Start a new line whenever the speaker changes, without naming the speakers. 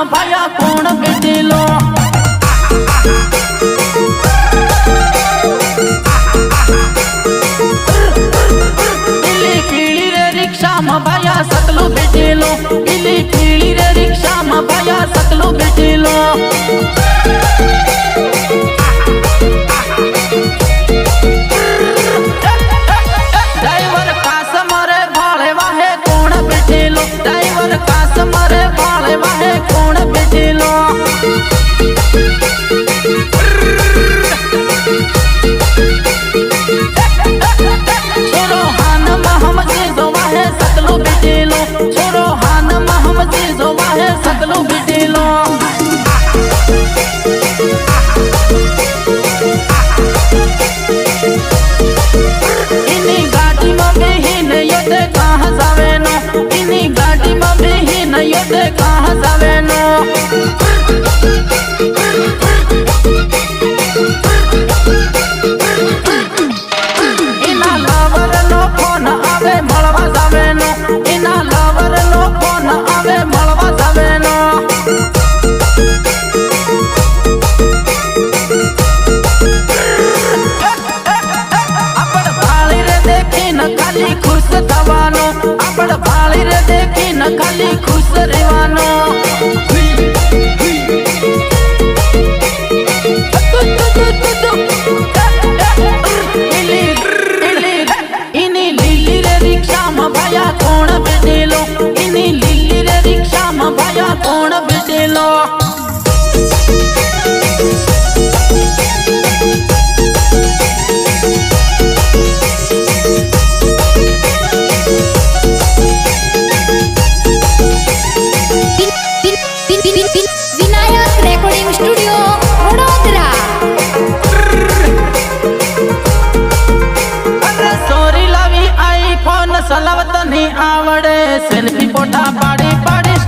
ભાયા કોણ બેઠેલો પીળી રે રિક્ષામાં ભાયા સકલું બેઠેલો પીળી રે રિક્ષામાં ભાયા સકલું બેઠેલો ડ્રાઈવર કાસ મારે ભાળે વાહે કોણ બેઠેલો ડ્રાઈવર કાસ મારે ભાળે વાહે કોણ બેઠેલો छोरो हान महमजे जोवा है सकलो बेटेलो छोरो हान महमजे जोवा है सकलो बेटेलो इनी गाड़ी में बेहीन योदे कहाँ जावे नो इनी गाड़ी में बेहीन योदे कहाँ जावे नो खाली खुश थवानो आपण भाली रे देखी न खाली खुश रहवानो इनी लीली रे रिक्शा में भाया कोण बेठेलो इनी लीली रे रिक्शा में भाया कोण बेठेलो સલાવત નહીં આવડે સેલ્ફી ફોટા પાડી